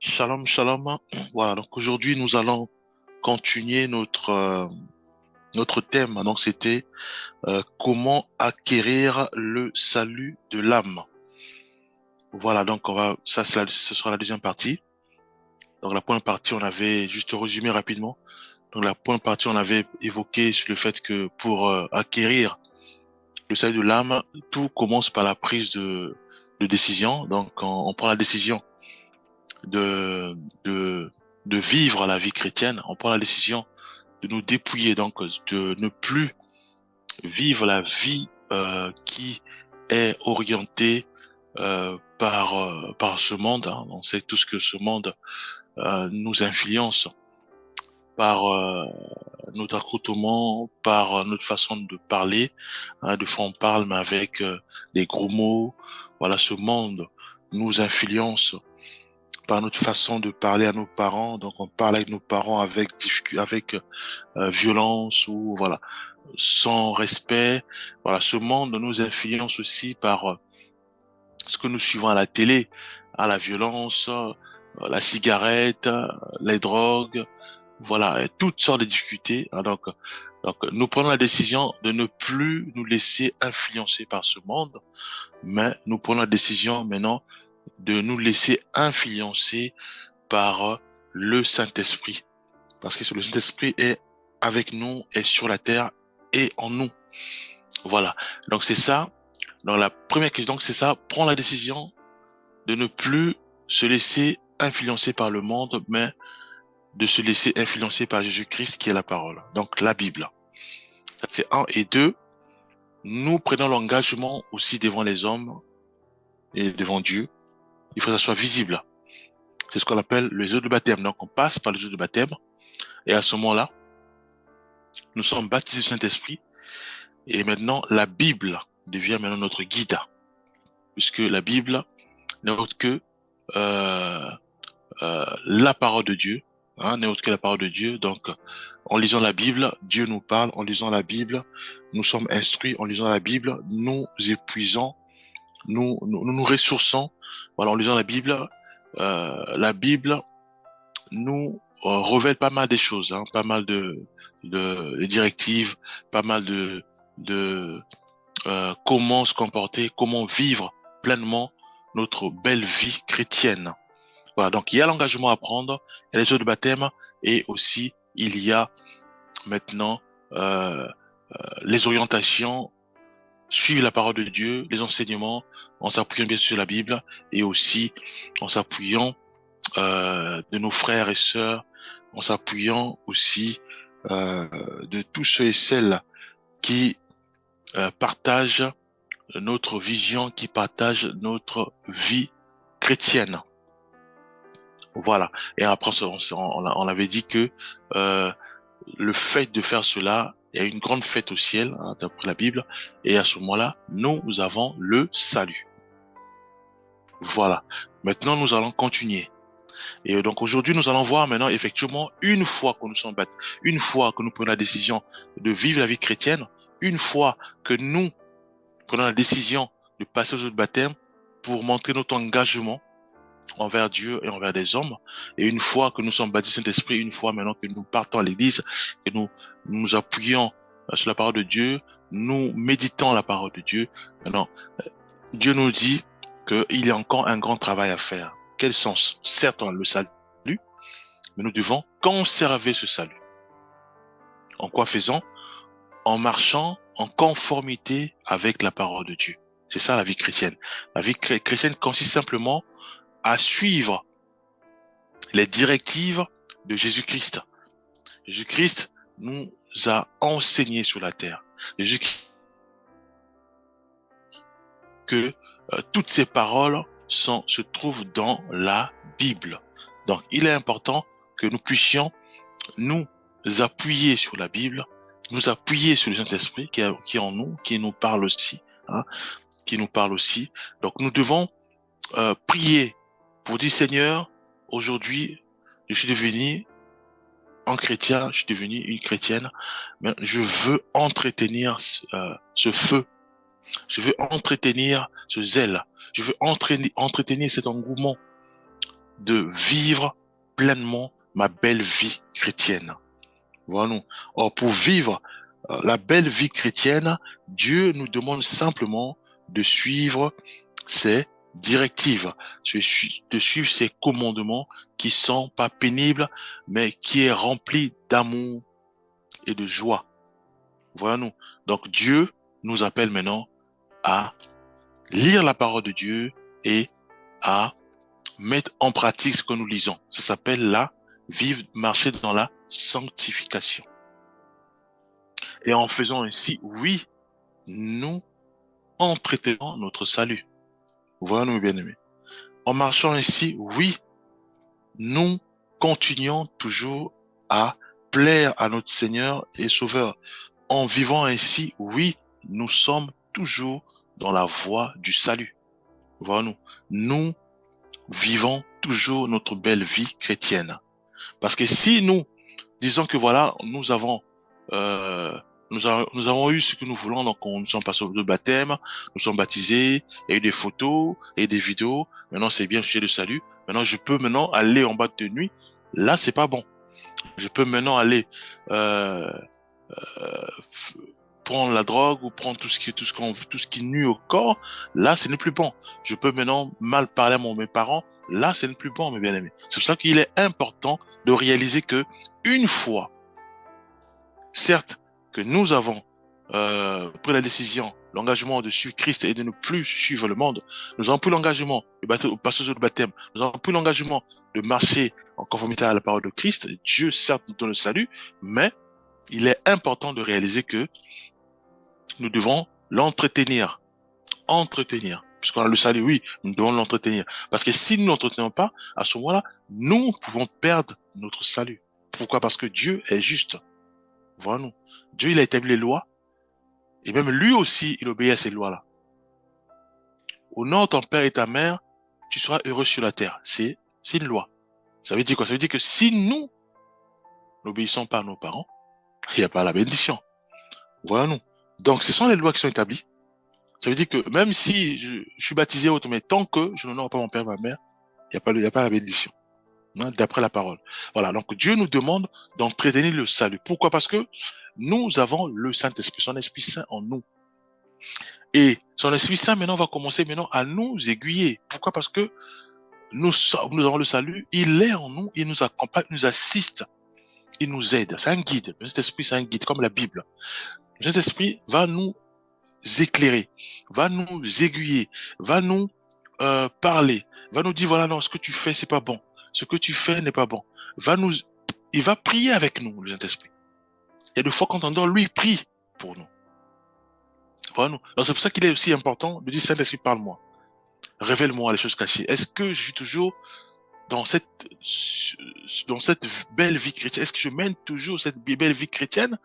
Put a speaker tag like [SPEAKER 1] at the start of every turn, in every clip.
[SPEAKER 1] Shalom, shalom. Voilà, donc aujourd'hui nous allons continuer notre thème. Donc c'était comment acquérir le salut de l'âme. Voilà, donc ce sera la deuxième partie. Donc la première partie, on avait juste résumé rapidement. Donc la première partie, on avait évoqué sur le fait que pour acquérir le salut de l'âme, tout commence par la prise de décision. Donc on prend la décision de, de, de vivre la vie chrétienne, on prend la décision de nous dépouiller, donc de ne plus vivre la vie qui est orientée par ce monde. Hein. On sait tout ce que ce monde nous influence par notre accoutrement, par notre façon de parler. Hein, de fois on parle mais avec des gros mots. Voilà, ce monde nous influence par notre façon de parler à nos parents. Donc, on parle avec nos parents avec violence ou voilà, sans respect. Voilà, ce monde nous influence aussi par ce que nous suivons à la télé, à la violence, la cigarette, les drogues, voilà, et toutes sortes de difficultés. Hein, donc, nous prenons la décision de ne plus nous laisser influencer par ce monde, mais nous prenons la décision maintenant de nous laisser influencer par le Saint-Esprit. Parce que le Saint-Esprit est avec nous, est sur la terre et en nous. Voilà. Donc c'est ça. Donc la première question, donc c'est ça. Prends la décision de ne plus se laisser influencer par le monde, mais de se laisser influencer par Jésus-Christ qui est la parole. Donc la Bible. Ça, c'est un. Et deux, nous prenons l'engagement aussi devant les hommes et devant Dieu. Il faut que ça soit visible. C'est ce qu'on appelle les eaux de baptême. Donc on passe par les eaux de baptême. Et à ce moment-là, nous sommes baptisés du Saint-Esprit. Et maintenant, la Bible devient maintenant notre guide. Puisque la Bible n'est autre que euh, la parole de Dieu. Hein, n'est autre que la parole de Dieu. Donc, en lisant la Bible, Dieu nous parle. En lisant la Bible, nous sommes instruits. En lisant la Bible, nous épuisons, nous ressourçons. Voilà, en lisant la Bible nous révèle pas mal des choses, hein, pas mal de directives, pas mal de comment se comporter, comment vivre pleinement notre belle vie chrétienne. Voilà, donc il y a l'engagement à prendre, il y a les eaux de baptême et aussi il y a maintenant euh, les orientations, suivre la parole de Dieu, les enseignements, en s'appuyant bien sûr sur la Bible et aussi en s'appuyant de nos frères et sœurs, en s'appuyant aussi de tous ceux et celles qui partagent notre vision, qui partagent notre vie chrétienne. Voilà. Et après, on avait dit que euh, le fait de faire cela, il y a une grande fête au ciel, hein, d'après la Bible, et à ce moment-là, nous avons le salut. Voilà. Maintenant, nous allons continuer. Et donc aujourd'hui, nous allons voir maintenant effectivement une fois que nous sommes baptisés, une fois que nous prenons la décision de vivre la vie chrétienne, une fois que nous prenons la décision de passer aux autres baptêmes pour montrer notre engagement envers Dieu et envers des hommes. Et une fois que nous sommes baptisés Saint-Esprit, une fois maintenant que nous partons à l'église, que nous appuyons sur la parole de Dieu, nous méditons la parole de Dieu. Maintenant, Dieu nous dit qu'il y a encore un grand travail à faire. Quel sens? Certes, on a le salut, mais nous devons conserver ce salut. En quoi faisant? En marchant en conformité avec la parole de Dieu. C'est ça la vie chrétienne. La vie chrétienne consiste simplement à suivre les directives de Jésus-Christ. Jésus-Christ nous a enseigné sur la terre. Jésus-Christ que toutes ces paroles se trouvent dans la Bible. Donc, il est important que nous puissions nous appuyer sur la Bible, nous appuyer sur le Saint-Esprit qui est en nous, qui nous parle aussi, hein, qui nous parle aussi. Donc, nous devons prier pour dire, Seigneur, aujourd'hui, je suis devenu un chrétien, je suis devenu une chrétienne, mais je veux entretenir ce feu, je veux entretenir ce zèle, je veux entretenir cet engouement de vivre pleinement ma belle vie chrétienne. Voilà. Or, pour vivre la belle vie chrétienne, Dieu nous demande simplement de suivre ses directives, de suivre ses commandements qui sont pas pénibles, mais qui est rempli d'amour et de joie. Voilà. Donc, Dieu nous appelle maintenant à lire la parole de Dieu et à mettre en pratique ce que nous lisons. Ça s'appelle marcher dans la sanctification. Et en faisant ainsi, oui, nous entretenons notre salut. Voilà, nous, bien-aimés. En marchant ainsi, oui, nous continuons toujours à plaire à notre Seigneur et Sauveur. En vivant ainsi, oui, nous sommes toujours dans la voie du salut. Voilà, nous vivons toujours notre belle vie chrétienne. Parce que si nous disons que voilà, nous avons eu ce que nous voulons, donc nous sommes passés au baptême, nous sommes baptisés, il y a eu des photos, et des vidéos, maintenant c'est bien, j'ai le salut, maintenant je peux maintenant aller en boîte de nuit, là c'est pas bon. Je peux maintenant aller prendre la drogue ou prendre tout ce qui nuit au corps, là ce n'est plus bon. Je peux maintenant mal parler à mes parents, là ce n'est plus bon, mes bien-aimés. C'est pour ça qu'il est important de réaliser que une fois, certes, que nous avons pris la décision, l'engagement de suivre Christ et de ne plus suivre le monde, nous avons pris l'engagement de passer au baptême, nous avons pris l'engagement de marcher en conformité à la parole de Christ. Dieu, certes, nous donne le salut, mais il est important de réaliser que nous devons l'entretenir. Puisqu'on a le salut, oui, nous devons l'entretenir. Parce que si nous ne l'entretenons pas, à ce moment-là, nous pouvons perdre notre salut. Pourquoi? Parce que Dieu est juste. Voilà. Dieu, il a établi les lois. Et même lui aussi, il obéit à ces lois-là. Honore ton père et ta mère, tu seras heureux sur la terre. C'est une loi. Ça veut dire quoi? Ça veut dire que si nous n'obéissons pas à nos parents, il n'y a pas la bénédiction. Voilà. Donc, ce sont les lois qui sont établies. Ça veut dire que même si je suis baptisé autre, mais tant que je n'honore pas mon père et ma mère, il n'y a pas la bénédiction. Hein, d'après la parole. Voilà. Donc, Dieu nous demande d'entretenir le salut. Pourquoi? Parce que nous avons le Saint-Esprit, son Esprit Saint en nous. Et son Esprit Saint, maintenant, va commencer maintenant à nous aiguiller. Pourquoi? Parce que nous avons le salut, il est en nous, il nous accompagne, il nous assiste, il nous aide. C'est un guide. Le Saint-Esprit, c'est un guide, comme la Bible. Le Saint-Esprit va nous éclairer, va nous aiguiller, va nous parler, va nous dire, voilà, non, ce que tu fais, c'est pas bon. Ce que tu fais n'est pas bon. Il va prier avec nous, le Saint-Esprit. Il y a des fois quand on dort, lui, il prie pour nous. Voilà, nous. Donc c'est pour ça qu'il est aussi important de dire, Saint-Esprit, parle-moi. Révèle-moi les choses cachées. Est-ce que je suis toujours dans cette belle vie chrétienne? Est-ce que je mène toujours cette belle vie chrétienne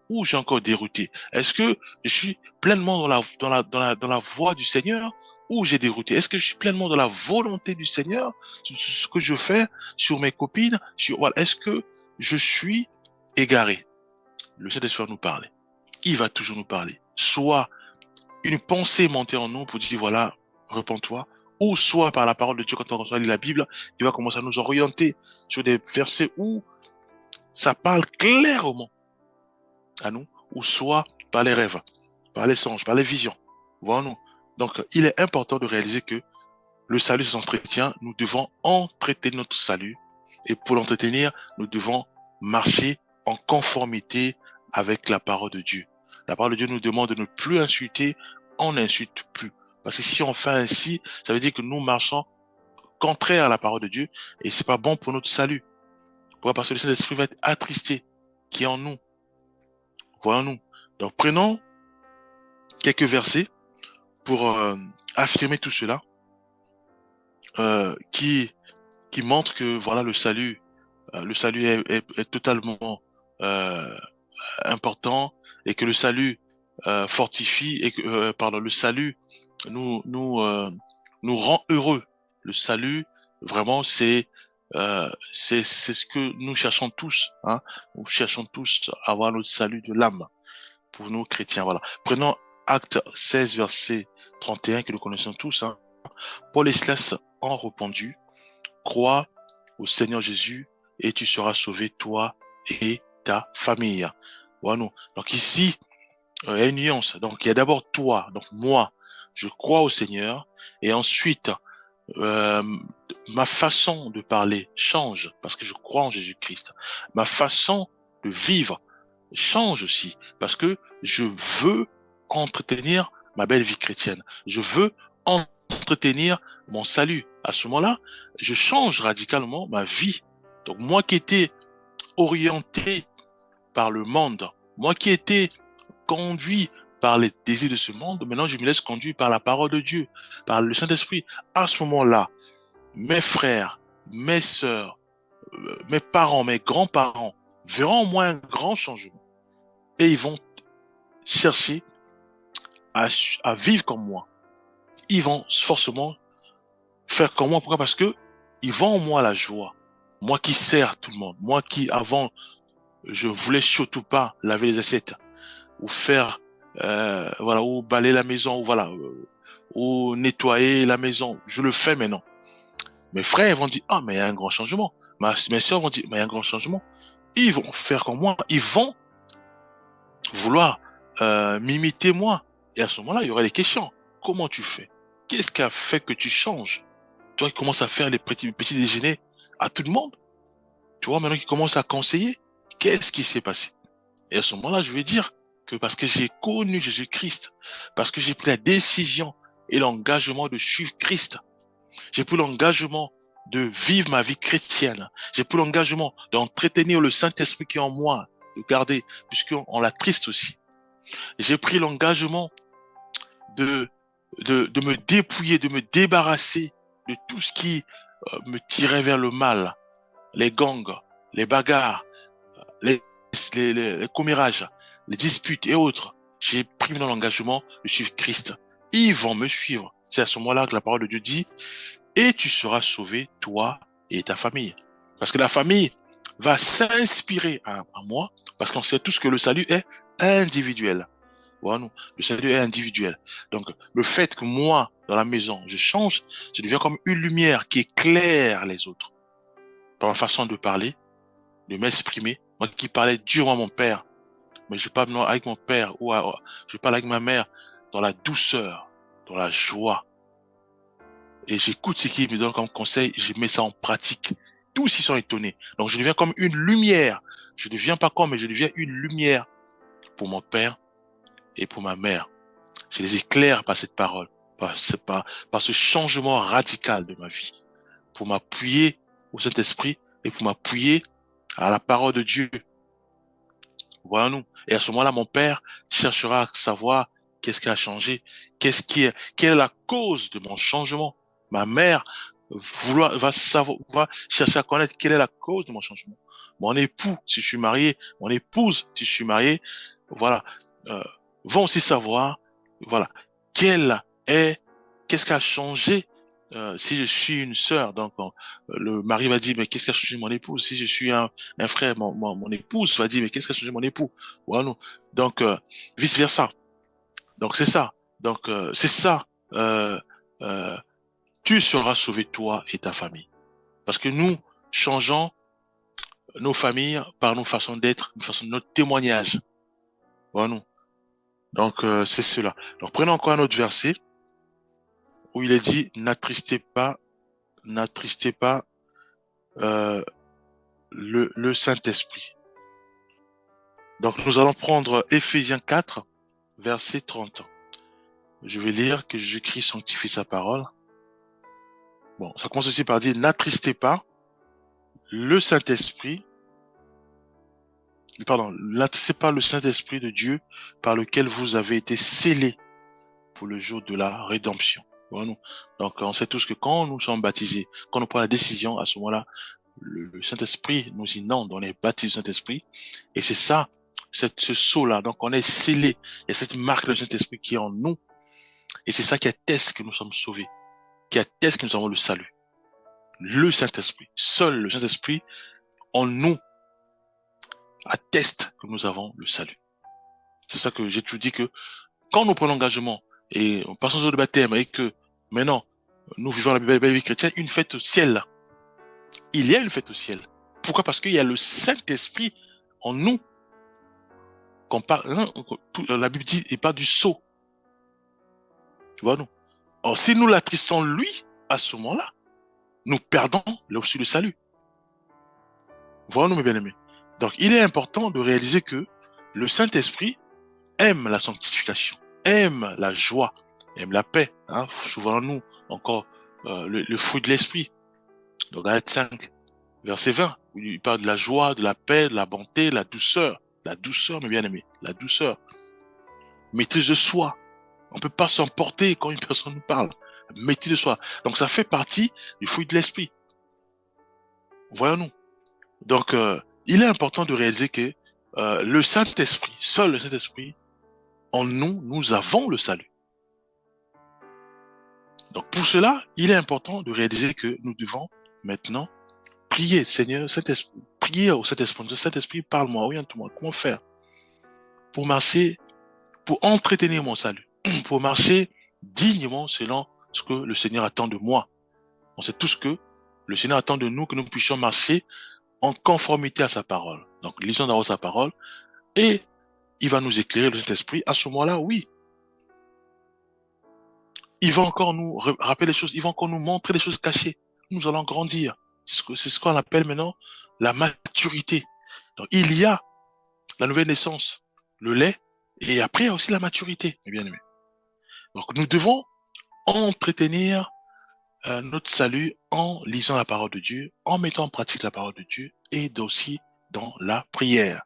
[SPEAKER 1] ou j'ai encore dérouté? Est-ce que je suis pleinement dans la voie du Seigneur ou j'ai dérouté? Est-ce que je suis pleinement dans la volonté du Seigneur sur ce que je fais, sur mes copines, voilà. Est-ce que je suis égaré? Le Saint-Esprit va nous parler. Il va toujours nous parler. Soit une pensée montée en nous pour dire, voilà, repens-toi, ou soit par la parole de Dieu, quand on lit la Bible, il va commencer à nous orienter sur des versets où ça parle clairement à nous, ou soit par les rêves, par les songes, par les visions. Voilà. Donc, il est important de réaliser que le salut s'entretient, nous devons entretenir notre salut, et pour l'entretenir, nous devons marcher en conformité avec la parole de Dieu. La parole de Dieu nous demande de ne plus insulter, on n'insulte plus. Parce que si on fait ainsi, ça veut dire que nous marchons contraire à la parole de Dieu et c'est pas bon pour notre salut. Pourquoi? Parce que le Saint-Esprit va être attristé, qui est en nous. Voyons-nous. Donc prenons quelques versets pour affirmer tout cela, qui montrent que voilà le salut est totalement important et que le salut fortifie et que le salut nous rend heureux. Le salut vraiment c'est ce que nous cherchons tous, hein. Nous cherchons tous à avoir le salut de l'âme pour nous chrétiens. Voilà. Prenons Acte 16 verset 31 que nous connaissons tous, hein. Paul et Silas ont répondu: crois au Seigneur Jésus et tu seras sauvé, toi et ta famille. Voilà. Donc ici, il y a une nuance. Donc il y a d'abord toi, donc moi, je crois au Seigneur, et ensuite, euh, ma façon de parler change parce que je crois en Jésus-Christ. Ma façon de vivre change aussi parce que je veux entretenir ma belle vie chrétienne. Je veux entretenir mon salut. À ce moment-là, je change radicalement ma vie. Donc moi qui étais orienté par le monde, moi qui étais conduit par les désirs de ce monde, maintenant je me laisse conduire par la parole de Dieu, par le Saint-Esprit. À ce moment-là, mes frères, mes sœurs, mes parents, mes grands-parents verront en moi un grand changement et ils vont chercher à vivre comme moi. Ils vont forcément faire comme moi. Pourquoi? Parce que ils voient en moi la joie. Moi qui sers tout le monde. Moi qui, avant, je voulais surtout pas laver les assiettes ou faire, voilà, ou balayer la maison, ou voilà, ou nettoyer la maison. Je le fais maintenant. Mes frères vont dire, ah, mais il y a un grand changement. Mes sœurs vont dire, mais il y a un grand changement. Ils vont faire comme moi. Ils vont vouloir m'imiter moi. Et à ce moment-là, il y aura des questions. Comment tu fais? Qu'est-ce qui a fait que tu changes? Toi qui commences à faire les petits déjeuners à tout le monde, tu vois, maintenant qui commence à conseiller, qu'est-ce qui s'est passé? Et à ce moment-là, je vais dire que parce que j'ai connu Jésus-Christ, parce que j'ai pris la décision et l'engagement de suivre Christ, j'ai pris l'engagement de vivre ma vie chrétienne, j'ai pris l'engagement d'entretenir le Saint-Esprit qui est en moi, de garder, puisqu'on l'attriste aussi. J'ai pris l'engagement de, de me dépouiller, de me débarrasser de tout ce qui me tirait vers le mal, les gangs, les bagarres, les, les commérages, les disputes et autres. J'ai pris dans l'engagement de suivre Christ. Ils vont me suivre. C'est à ce moment-là que la parole de Dieu dit, et tu seras sauvé, toi et ta famille. Parce que la famille va s'inspirer à moi, parce qu'on sait tous que le salut est individuel. Voilà, le salut est individuel. Donc, le fait que moi, dans la maison, je change, je deviens comme une lumière qui éclaire les autres. Par ma façon de parler, de m'exprimer. Moi qui parlais durement à mon père, mais je parle avec mon père ou je parle avec ma mère dans la douceur, dans la joie. Et j'écoute ce qu'il me donne comme conseil, je mets ça en pratique. Tous ils sont étonnés. Donc, je deviens comme une lumière. Je ne deviens pas comme, mais je deviens une lumière pour mon père et pour ma mère. Je les éclaire par cette parole, par ce changement radical de ma vie, pour m'appuyer au Saint-Esprit et pour m'appuyer à la parole de Dieu. Voilà nous. Et à ce moment-là, mon père cherchera à savoir qu'est-ce qui a changé, quelle est la cause de mon changement. Ma mère va chercher à connaître quelle est la cause de mon changement. Mon époux, si je suis marié, mon épouse, si je suis marié, voilà, euh, vont aussi savoir, voilà, quelle est, qu'est-ce qui a changé si je suis une sœur. Donc, le mari va dire, mais qu'est-ce qui a changé mon épouse? Si je suis un frère, mon épouse va dire, mais qu'est-ce qui a changé mon époux? Voilà, nous. Donc, vice versa. Donc, c'est ça. Donc, c'est ça. Euh, euh, tu seras sauvé, toi et ta famille. Parce que nous changeons nos familles par nos façons d'être, notre témoignage. Voilà, nous. Donc, c'est cela. Donc, prenons encore un autre verset où il est dit, n'attristez pas euh, le Saint-Esprit. Donc, nous allons prendre Éphésiens 4, verset 30. Je vais lire que Jésus-Christ sanctifie sa parole. Bon, ça commence aussi par dire, n'attristez pas le Saint-Esprit, pardon, n'attristez pas le Saint-Esprit de Dieu par lequel vous avez été scellés pour le jour de la rédemption. Voilà. Donc, on sait tous que quand nous sommes baptisés, quand on prend la décision, à ce moment-là, le Saint-Esprit nous inonde, on est baptisé du Saint-Esprit, et c'est ça, ce sceau-là, donc on est scellé, il y a cette marque du Saint-Esprit qui est en nous, et c'est ça qui atteste que nous sommes sauvés, qui atteste que nous avons le salut. Le Saint-Esprit, seul le Saint-Esprit en nous atteste que nous avons le salut. C'est ça que j'ai toujours dit que quand nous prenons l'engagement et passons au baptême et que maintenant nous vivons la belle vie chrétienne, une fête au ciel, il y a une fête au ciel. Pourquoi? Parce qu'il y a le Saint-Esprit en nous. La Bible dit, il parle du sceau. Tu vois, nous. Or, si nous l'attristons lui, à ce moment-là, nous perdons aussi le salut. Voilà, mes bien-aimés. Donc, il est important de réaliser que le Saint-Esprit aime la sanctification, aime la joie, aime la paix. Hein. Souvent, nous, encore, le fruit de l'Esprit. Donc, Galates 5, verset 20, où il parle de la joie, de la paix, de la bonté, de la douceur. La douceur, mes bien-aimés, la douceur. Maîtrise de soi. On ne peut pas s'emporter quand une personne nous parle. Maîtrise de soi. Donc, ça fait partie du fruit de l'Esprit. Voyons-nous. Donc, il est important de réaliser que le Saint-Esprit, seul le Saint-Esprit, en nous, nous avons le salut. Donc, pour cela, il est important de réaliser que nous devons maintenant prier, Seigneur, Saint-Esprit, prier au Saint-Esprit. Saint-Esprit, parle-moi, oriente-moi, comment faire pour marcher, pour entretenir mon salut, pour marcher dignement selon ce que le Seigneur attend de moi. On sait tous que le Seigneur attend de nous que nous puissions marcher en conformité à sa parole. Donc, lisons d'abord sa parole et il va nous éclairer, le Saint-Esprit. À ce moment-là, oui, il va encore nous rappeler les choses, il va encore nous montrer les choses cachées. Nous allons grandir. C'est ce qu'on appelle maintenant la maturité. Donc, il y a la nouvelle naissance, le lait, et après, il y a aussi la maturité, mes bien-aimés. Donc, nous devons entretenir notre salut en lisant la parole de Dieu, en mettant en pratique la parole de Dieu, et aussi dans la prière.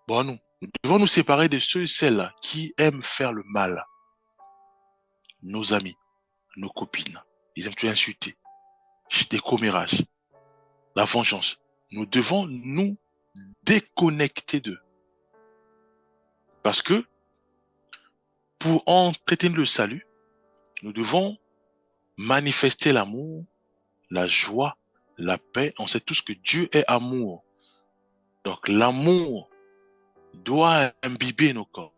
[SPEAKER 1] Bon, nous devons nous séparer de ceux et celles qui aiment faire le mal. Nos amis, nos copines, ils aiment tout insulter, des commérages, la vengeance. Nous devons nous déconnecter d'eux. Parce que pour entretenir le salut, nous devons manifester l'amour, la joie, la paix. On sait tous que Dieu est amour. Donc l'amour doit imbiber nos corps.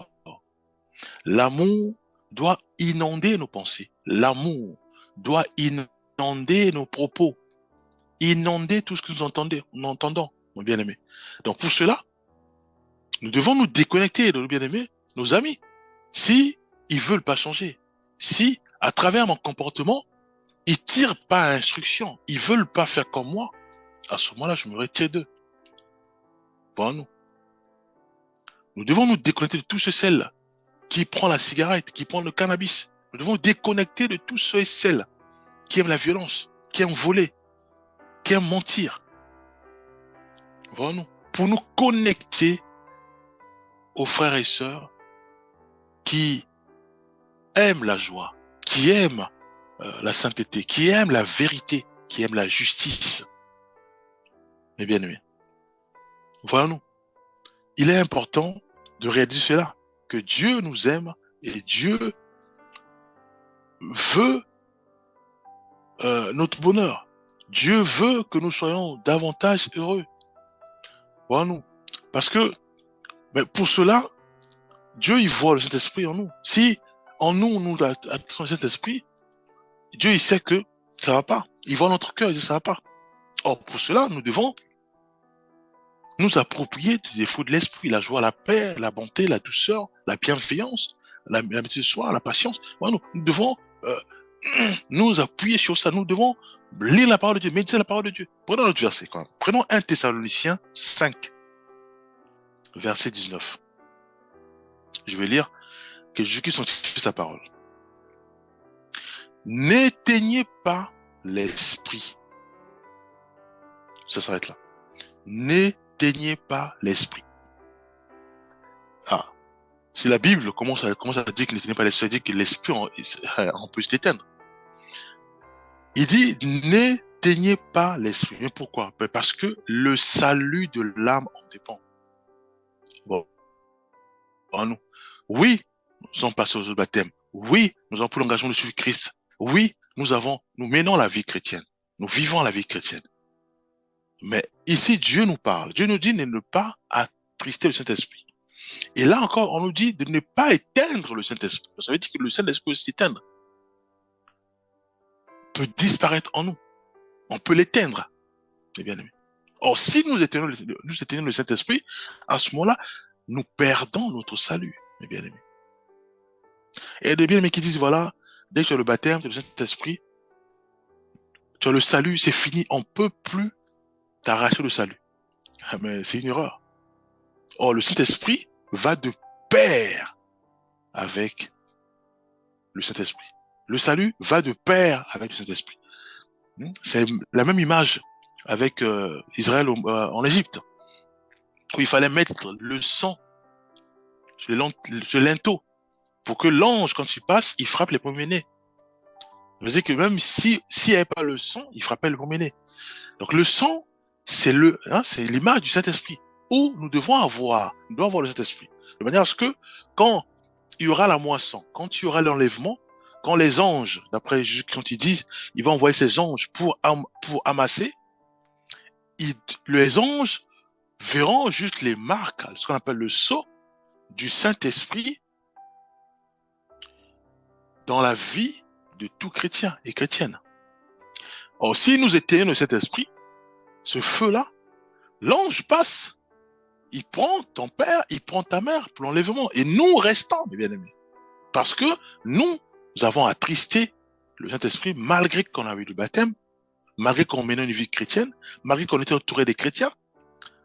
[SPEAKER 1] L'amour doit inonder nos pensées. L'amour doit inonder nos propos. Inonder tout ce que nous entendons, mon bien-aimé. Donc pour cela, nous devons nous déconnecter de nos bien-aimés, nos amis. Si ils veulent pas changer, si à travers mon comportement, ils tirent pas à instruction, ils veulent pas faire comme moi, à ce moment-là, je me retire d'eux. Pour nous. Nous devons nous déconnecter de tous ceux et celles qui prennent la cigarette, qui prennent le cannabis. Nous devons nous déconnecter de tous ceux et celles qui aiment la violence, qui aiment voler, qui aiment mentir. Voilà, pour nous connecter aux frères et sœurs qui aiment la joie, qui aiment la sainteté, qui aiment la vérité, qui aiment la justice. Mes bien-aimés, voyons-nous, il est important de réaliser cela, que Dieu nous aime et Dieu veut notre bonheur. Dieu veut que nous soyons davantage heureux. Voyons-nous, parce que mais pour cela, Dieu il voit le Saint-Esprit en nous. Si en nous, nous attendons le Saint-Esprit, Dieu il sait que ça va pas. Il voit notre cœur, il dit ça va pas. Or, pour cela, nous devons nous approprier des fruits de l'esprit, la joie, la paix, la bonté, la douceur, la bienveillance, la maîtrise de soi, la patience. Voilà, nous devons nous appuyer sur ça. Nous devons lire la parole de Dieu, méditer la parole de Dieu. Prenons notre verset quand même. Prenons 1 Thessaloniciens 5, verset 19. Je vais lire que Jésus-Christ sanctifie sa parole. N'éteignez pas l'esprit. Ça s'arrête là. N'éteignez pas l'esprit. Ah, si la Bible commence à dire que n'éteignez pas l'esprit, ça dit que l'esprit, on peut se l'éteindre. Il dit, n'éteignez pas l'esprit. Mais pourquoi? Parce que le salut de l'âme en dépend. Bon, nous. Oui, nous sommes passés au baptême. Oui, nous avons pour l'engagement de suivre Christ. Oui, nous menons la vie chrétienne. Nous vivons la vie chrétienne. Mais ici, Dieu nous parle. Dieu nous dit de ne pas attrister le Saint-Esprit. Et là encore, on nous dit de ne pas éteindre le Saint-Esprit. Ça veut dire que le Saint-Esprit peut s'éteindre. Peut disparaître en nous. On peut l'éteindre. mes bien-aimés. Or, si nous éteignons le Saint-Esprit, à ce moment-là, nous perdons notre salut, mes bien-aimés. Et il y a des bien-aimés qui disent, voilà, dès que tu as le baptême, tu as le Saint-Esprit, tu as le salut, c'est fini, on ne peut plus t'arracher le salut. Ah, mais c'est une erreur. Or, le Saint-Esprit va de pair avec le Saint-Esprit. Le salut va de pair avec le Saint-Esprit. C'est la même image avec Israël en Égypte, où il fallait mettre le sang sur le linteau pour que l'ange, quand il passe, il frappe les premiers-nés. Ça veut dire que même s'il n'y avait pas le sang, il frappait le premier-né. Donc le sang, c'est l'image du Saint-Esprit, où nous devons avoir le Saint-Esprit. De manière à ce que, quand il y aura la moisson, quand il y aura l'enlèvement, quand les anges, d'après Jésus, quand ils disent, il va envoyer ses anges pour amasser, les anges verront juste les marques, ce qu'on appelle le sceau du Saint-Esprit dans la vie de tout chrétien et chrétienne. Or, si nous éteignons le Saint-Esprit, ce feu-là, l'ange passe, il prend ton père, il prend ta mère pour l'enlèvement, et nous restons, mes bien-aimés. Parce que nous avons attristé le Saint-Esprit malgré qu'on a eu le baptême, malgré qu'on menait une vie chrétienne, malgré qu'on était entouré des chrétiens.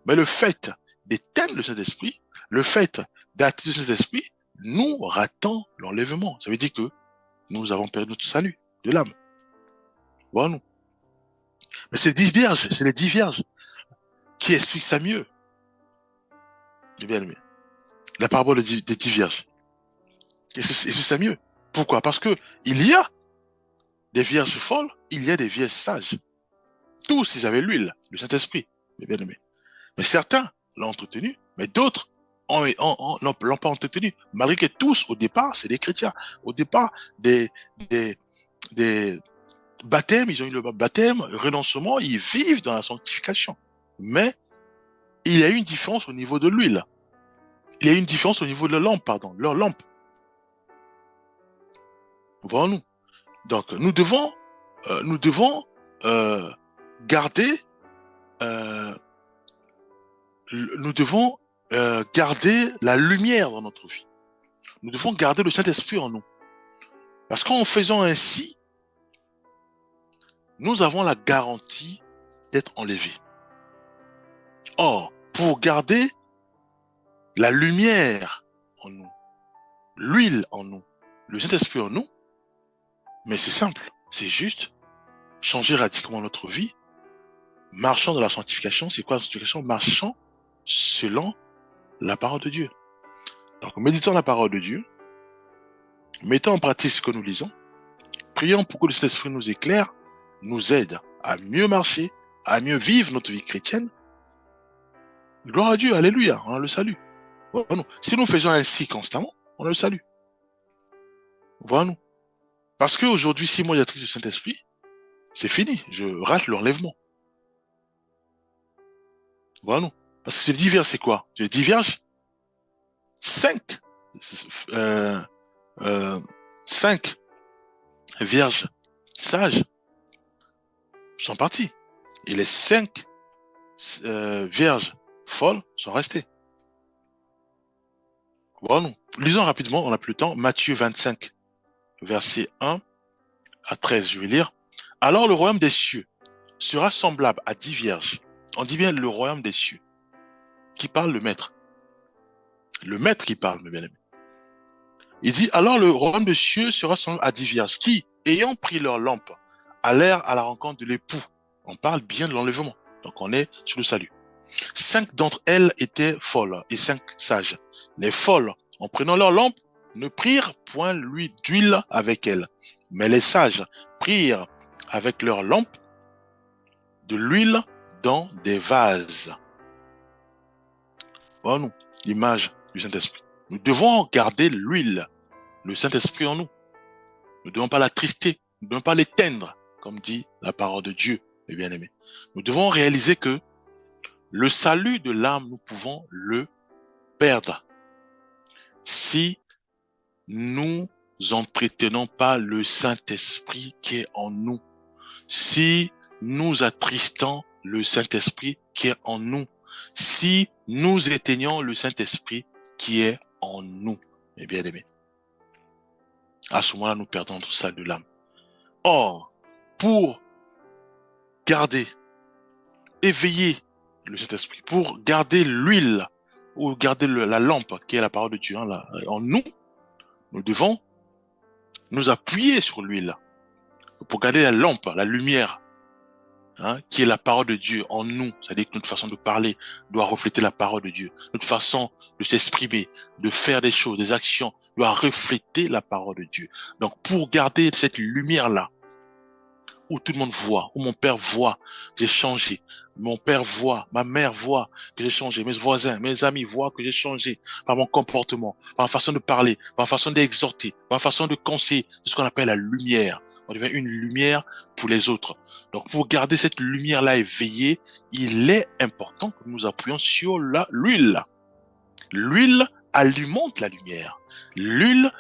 [SPEAKER 1] Mais le fait d'éteindre le Saint-Esprit, le fait d'attirer le Saint-Esprit, nous ratons l'enlèvement. Ça veut dire que nous avons perdu notre salut de l'âme. Voilà. Mais c'est les 10 vierges qui expliquent ça mieux. Bien aimé. La parabole des 10 vierges. Et c'est ça mieux. Pourquoi? Parce que il y a des vierges folles, il y a des vierges sages. Tous, ils avaient l'huile, le Saint-Esprit, mes bien-aimés. Mais certains l'ont entretenu, mais d'autres l'ont pas entretenu. Malgré que tous, au départ, c'est des chrétiens. Au départ, des baptêmes, ils ont eu le baptême, le renoncement, ils vivent dans la sanctification. Mais il y a eu une différence au niveau de l'huile. Il y a eu une différence au niveau de leur lampe. Voyons-nous. Donc, nous devons garder, garder la lumière dans notre vie. Nous devons garder le Saint-Esprit en nous. Parce qu'en faisant ainsi, nous avons la garantie d'être enlevés. Or, pour garder la lumière en nous, l'huile en nous, le Saint-Esprit en nous, mais c'est simple, c'est juste changer radicalement notre vie, marchant dans la sanctification. C'est quoi la sanctification? Marchant selon la parole de Dieu. Donc, méditons la parole de Dieu, mettons en pratique ce que nous lisons, prions pour que le Saint-Esprit nous éclaire, nous aide à mieux marcher, à mieux vivre notre vie chrétienne. Gloire à Dieu, alléluia, on a le salut. Voilà. Si nous faisons ainsi constamment, on a le salut. Voilà. Parce qu'aujourd'hui, si moi j'attriste le Saint-Esprit, c'est fini, je rate l'enlèvement. Voilà. Parce que c'est 10 vierges, c'est quoi? Les 10 vierges, 5 vierges sages sont parties. Et les 5 vierges folles sont restées. Voilà. Lisons rapidement, on n'a plus le temps. Matthieu 25, verset 1 à 13, je vais lire. Alors le royaume des cieux sera semblable à 10 vierges. On dit bien le royaume des cieux. Qui parle? Le maître. Le maître qui parle, mes bien-aimés. Il dit, alors le royaume des cieux sera semblable à 10 vierges qui, ayant pris leur lampe, allèrent à la rencontre de l'époux. On parle bien de l'enlèvement. Donc on est sur le salut. 5 d'entre elles étaient folles et 5 sages. Les folles, en prenant leur lampe, ne prirent point d'huile avec elles. Mais les sages prirent avec leur lampe de l'huile dans des vases. Voilà nous, l'image du Saint-Esprit. Nous devons garder l'huile, le Saint-Esprit en nous. Nous ne devons pas l'attrister, nous ne devons pas l'éteindre, comme dit la parole de Dieu, mes bien-aimés. Nous devons réaliser que le salut de l'âme, nous pouvons le perdre si nous n'entretenons pas le Saint-Esprit qui est en nous, si nous attristons le Saint-Esprit qui est en nous. Si nous éteignons le Saint-Esprit qui est en nous, mes bien-aimés, à ce moment-là, nous perdons tout ça de l'âme. Or, pour garder, éveiller le Saint-Esprit, pour garder l'huile, ou garder la lampe qui est la parole de Dieu en nous, nous devons nous appuyer sur l'huile pour garder la lampe, la lumière, qui est la parole de Dieu en nous. C'est-à-dire que notre façon de parler doit refléter la parole de Dieu. Notre façon de s'exprimer, de faire des choses, des actions, doit refléter la parole de Dieu. Donc, pour garder cette lumière-là, où tout le monde voit, où mon père voit, j'ai changé. Mon père voit, ma mère voit que j'ai changé. Mes voisins, mes amis voient que j'ai changé par mon comportement, par ma façon de parler, par ma façon d'exhorter, par ma façon de conseiller. C'est ce qu'on appelle la lumière. On devient une lumière pour les autres. Donc, pour garder cette lumière-là éveillée, il est important que nous appuyions sur l'huile. L'huile alimente la lumière. L'huile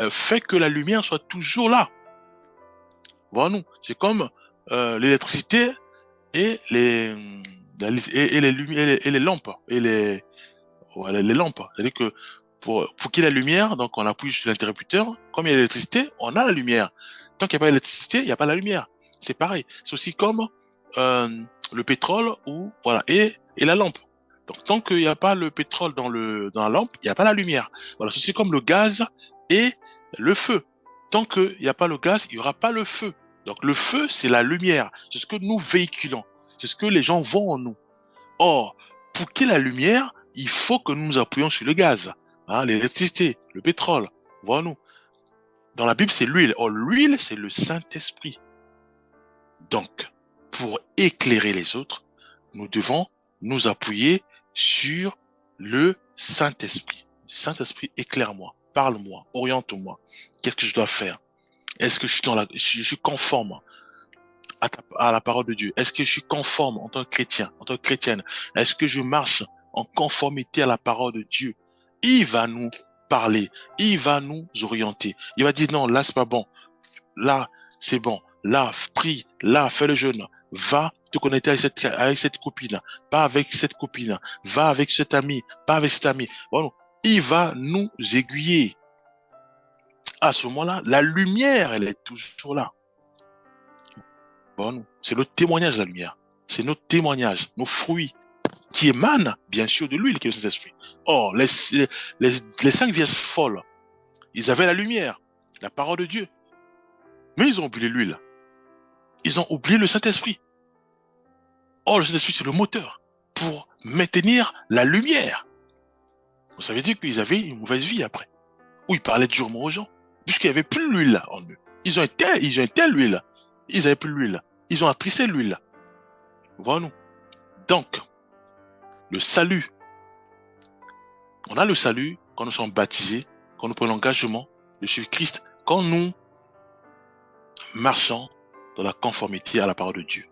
[SPEAKER 1] fait que la lumière soit toujours là. Voilà, nous, c'est comme l'électricité et les lumières et les lampes et les lampes. C'est-à-dire que pour qu'il y ait la lumière, donc on appuie sur l'interrupteur. Comme il y a l'électricité, on a la lumière. Tant qu'il n'y a pas d'électricité, il n'y a pas la lumière. C'est pareil. C'est aussi comme le pétrole ou voilà et la lampe. Donc tant qu'il n'y a pas le pétrole dans la lampe, il n'y a pas la lumière. Voilà, c'est aussi comme le gaz et le feu. Tant qu'il n'y a pas le gaz, il n'y aura pas le feu. Donc le feu, c'est la lumière. C'est ce que nous véhiculons. C'est ce que les gens voient en nous. Or, pour qu'il y ait la lumière, il faut que nous nous appuyions sur le gaz, l'électricité, le pétrole. Voilà-nous. Dans la Bible, c'est l'huile. Or, l'huile, c'est le Saint-Esprit. Donc, pour éclairer les autres, nous devons nous appuyer sur le Saint-Esprit. Saint-Esprit, éclaire-moi, parle-moi, oriente-moi. Qu'est-ce que je dois faire? Est-ce que je suis conforme à la parole de Dieu? Est-ce que je suis conforme en tant que chrétien, en tant que chrétienne? Est-ce que je marche en conformité à la parole de Dieu? Il va nous parler, il va nous orienter. Il va dire non, là c'est pas bon, là c'est bon, là prie, là fais le jeûne, va te connecter avec cette copine, pas avec cette copine, va avec cet ami, pas avec cet ami. Bon, il va nous aiguiller. À ce moment-là, la lumière, elle est toujours là. Bon, c'est le témoignage de la lumière. C'est notre témoignage, nos fruits qui émanent, bien sûr, de l'huile qui est le Saint-Esprit. Or, les 5 vierges folles, ils avaient la lumière, la parole de Dieu. Mais ils ont oublié l'huile. Ils ont oublié le Saint-Esprit. Or, le Saint-Esprit, c'est le moteur pour maintenir la lumière. Ça veut dire qu'ils avaient une mauvaise vie après. Où ils parlaient durement aux gens. Puisqu'il n'y avait plus l'huile en eux. Ils ont été l'huile. Ils n'avaient plus l'huile. Ils ont attrissé l'huile. Voilà-nous. Donc, le salut. On a le salut quand nous sommes baptisés, quand nous prenons l'engagement de suivre Christ, quand nous marchons dans la conformité à la parole de Dieu.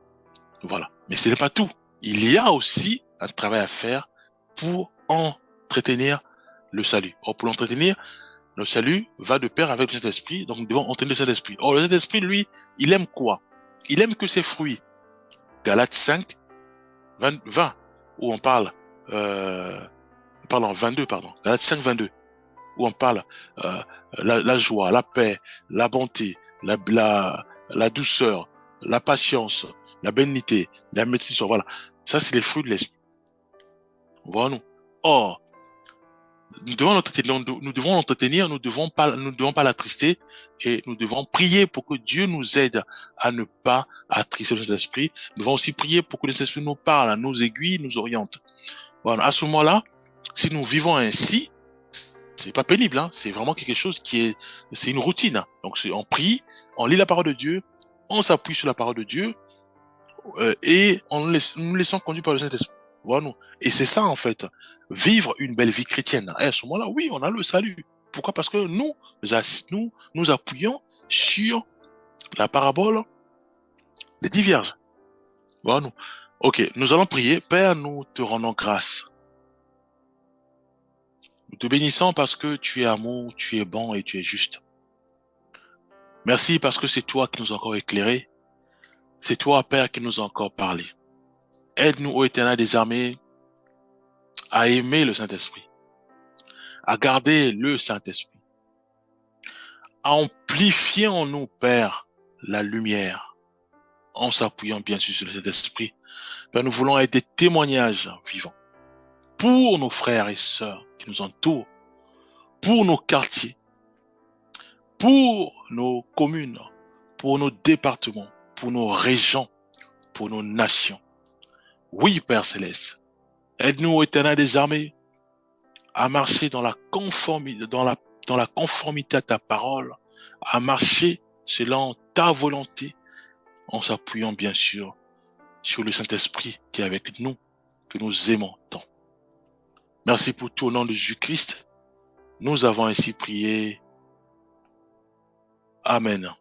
[SPEAKER 1] Voilà. Mais ce n'est pas tout. Il y a aussi un travail à faire pour entretenir le salut. Or, pour l'entretenir, le salut va de pair avec le Saint-Esprit, donc nous devons entretenir le Saint-Esprit. Or, le Saint-Esprit, lui, il aime quoi? Il aime que ses fruits. Galates 5, 20, où on parle, pardon, 22, pardon. Galates 5, 22, où on parle la joie, la paix, la bonté, la douceur, la patience, la bénignité, la maîtrise. Voilà. Ça, c'est les fruits de l'esprit. Voilà. Or, nous devons l'entretenir, nous devons pas l'attrister et nous devons prier pour que Dieu nous aide à ne pas attrister le Saint-Esprit. Nous devons aussi prier pour que le Saint-Esprit nous parle, nous aiguille, nous oriente. Voilà. À ce moment-là, si nous vivons ainsi, c'est pas pénible, c'est vraiment quelque chose c'est une routine. Donc, on prie, on lit la parole de Dieu, on s'appuie sur la parole de Dieu, et nous laissons conduire par le Saint-Esprit. Voilà. Et c'est ça, en fait. Vivre une belle vie chrétienne. Et à ce moment-là, oui, on a le salut. Pourquoi? Parce que nous appuyons sur la parabole des 10 vierges. Voilà. Ok, nous allons prier. Père, nous te rendons grâce. Nous te bénissons parce que tu es amour, tu es bon et tu es juste. Merci parce que c'est toi qui nous as encore éclairés. C'est toi, Père, qui nous a encore parlé. Aide-nous, ô Éternel des armées, à aimer le Saint-Esprit, à garder le Saint-Esprit, à amplifier en nous, Père, la lumière, en s'appuyant bien sûr sur le Saint-Esprit. Père, nous voulons être des témoignages vivants pour nos frères et sœurs qui nous entourent, pour nos quartiers, pour nos communes, pour nos départements, pour nos régions, pour nos nations. Oui, Père Céleste, aide-nous, ô Éternel des armées, à marcher dans la conformité, dans la conformité à ta parole, à marcher selon ta volonté, en s'appuyant bien sûr sur le Saint-Esprit qui est avec nous, que nous aimons tant. Merci pour tout au nom de Jésus-Christ. Nous avons ainsi prié. Amen.